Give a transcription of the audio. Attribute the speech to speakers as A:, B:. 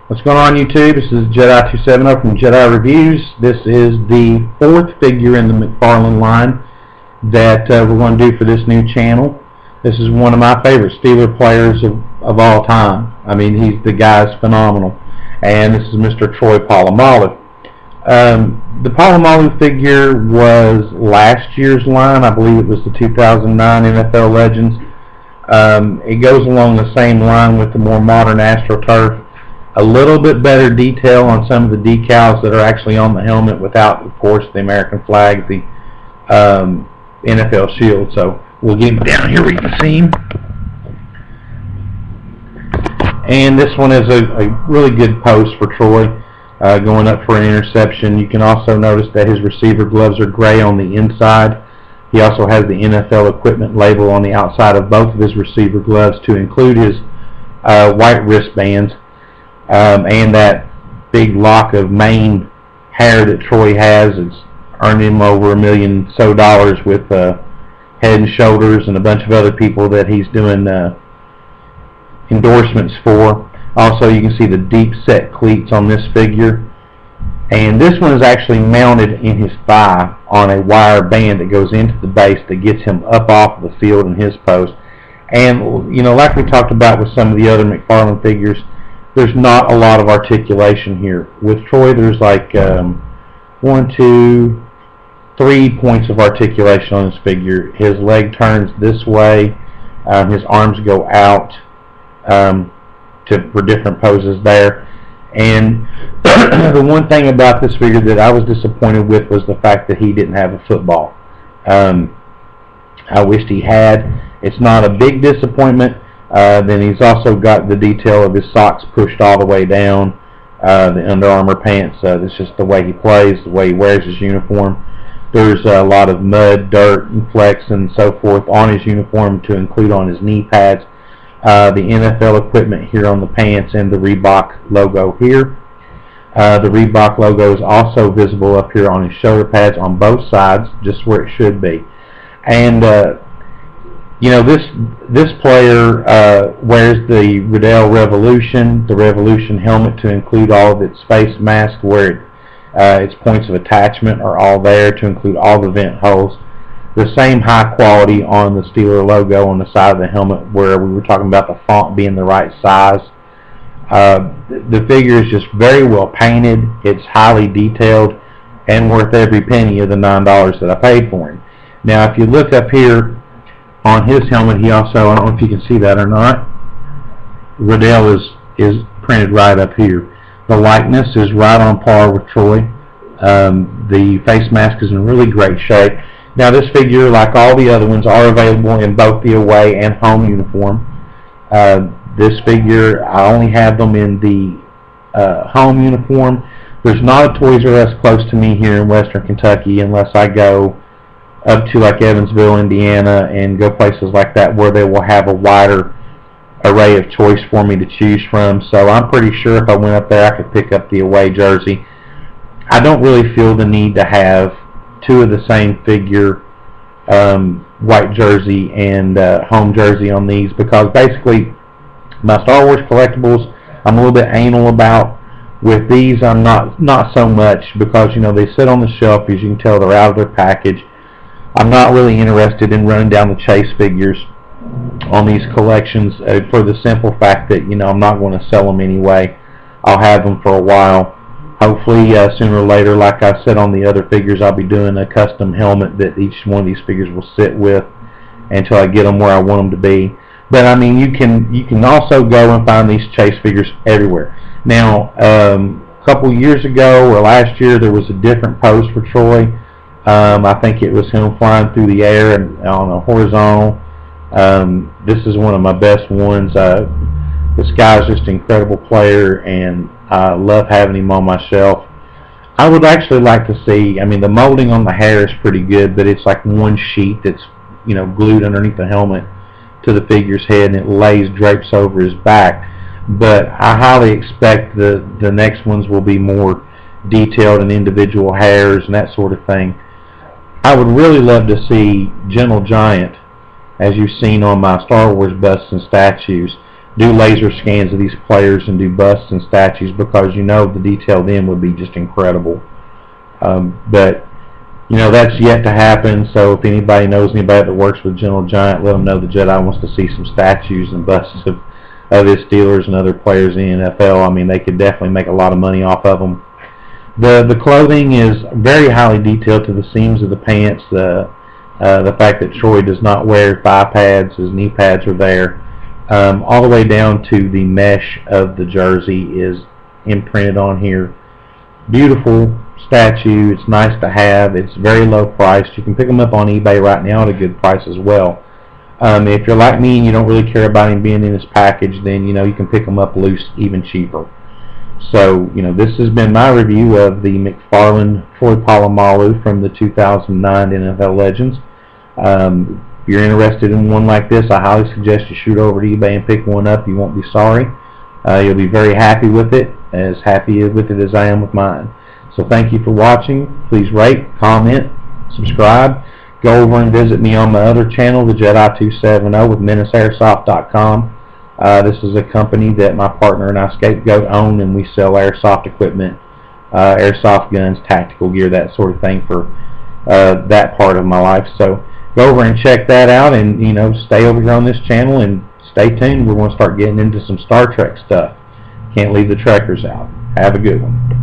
A: What's going on, YouTube? This is Jedi270 from Jedi Reviews. This is the fourth figure in the McFarlane line that we're going to do for this new channel. This is one of my favorite Steeler players of all time. I mean, the guy's phenomenal. And this is Mr. Troy Polamalu. The Polamalu figure was last year's line. I believe it was the 2009 NFL Legends. It goes along the same line with the more modern AstroTurf. A little bit better detail on some of the decals that are actually on the helmet without, of course, the American flag, the NFL shield. So we'll get him down here where you can see him. And this one is a really good post for Troy, going up for an interception. You can also notice that his receiver gloves are gray on the inside. He also has the NFL equipment label on the outside of both of his receiver gloves to include his white wristbands. And that big lock of mane hair that Troy has. It's earned him over $1 million so with Head and Shoulders and a bunch of other people that he's doing endorsements for. Also, you can see the deep set cleats on this figure. And this one is actually mounted in his thigh on a wire band that goes into the base that gets him up off the field in his post. And, you know, like we talked about with some of the other McFarlane figures, there's not a lot of articulation here. With Troy, there's like 1, 2, 3 points of articulation on this figure. His leg turns this way. His arms go out for different poses there. And the one thing about this figure that I was disappointed with was the fact that he didn't have a football. I wished he had. It's not a big disappointment. Then he's also got the detail of his socks pushed all the way down, the Under Armour pants. That's just the way he plays, the way he wears his uniform. There's a lot of mud, dirt, and flecks and so forth on his uniform to include on his knee pads. The NFL equipment here on the pants and the Reebok logo here. The Reebok logo is also visible up here on his shoulder pads on both sides, just where it should be. And you know, this player wears the Riddell Revolution, the Revolution helmet to include all of its face mask, where its points of attachment are all there to include all the vent holes. The same high quality on the Steeler logo on the side of the helmet, where we were talking about the font being the right size. The figure is just very well painted. It's highly detailed and worth every penny of the $9 that I paid for him. Now, if you look up here on his helmet, he also, I don't know if you can see that or not, Riddell is printed right up here. The likeness is right on par with Troy. The face mask is in really great shape. Now, this figure, like all the other ones, are available in both the away and home uniform. This figure, I only have them in the home uniform. There's not a Toys R Us close to me here in Western Kentucky unless I go up to like Evansville, Indiana, and go places like that where they will have a wider array of choice for me to choose from. So I'm pretty sure if I went up there I could pick up the away jersey. I don't really feel the need to have two of the same figure, white jersey and home jersey on these, because basically my Star Wars collectibles I'm a little bit anal about. With these I'm not so much, because, you know, they sit on the shelf. As you can tell, they're out of their package. I'm not really interested in running down the chase figures on these collections for the simple fact that, you know, I'm not going to sell them anyway. I'll have them for a while. Hopefully, sooner or later, like I said on the other figures, I'll be doing a custom helmet that each one of these figures will sit with until I get them where I want them to be. But I mean, you can also go and find these chase figures everywhere. Now, a couple years ago or last year, there was a different pose for Troy. I think it was him flying through the air and on a horizontal. This is one of my best ones. This guy's just an incredible player, and I love having him on my shelf. I would actually like to see, I mean, the molding on the hair is pretty good, but it's like one sheet that's, you know, glued underneath the helmet to the figure's head, and it drapes over his back. But I highly expect the next ones will be more detailed in individual hairs and that sort of thing. I would really love to see Gentle Giant, as you've seen on my Star Wars busts and statues. do laser scans of these players and do busts and statues, because you know the detail then would be just incredible. But you know, that's yet to happen, so if anybody knows anybody that works with Gentle Giant, let them know the Jedi wants to see some statues and busts of his Steelers and other players in the NFL. I mean, they could definitely make a lot of money off of them. The clothing is very highly detailed to the seams of the pants. The fact that Troy does not wear thigh pads, his knee pads are there, all the way down to the mesh of the jersey is imprinted on here. Beautiful statue. It's nice to have. It's very low priced. You can pick them up on eBay right now at a good price as well. If you're like me and you don't really care about him being in his package, then you know you can pick them up loose even cheaper. So you know, this has been my review of the McFarlane Troy Polamalu from the 2009 NFL Legends. If you're interested in one like this, I highly suggest you shoot over to eBay and pick one up. You won't be sorry. You'll be very happy with it, as happy with it as I am with mine. So thank you for watching. Please rate, comment, subscribe. Go over and visit me on my other channel, the Jedi 270 with MenaceAirsoft.com. This is a company that my partner and I, Scapegoat, own, and we sell airsoft equipment, airsoft guns, tactical gear, that sort of thing for that part of my life. So go over and check that out, and you know, stay over here on this channel and stay tuned. We're going to start getting into some Star Trek stuff. Can't leave the Trekkers out. Have a good one.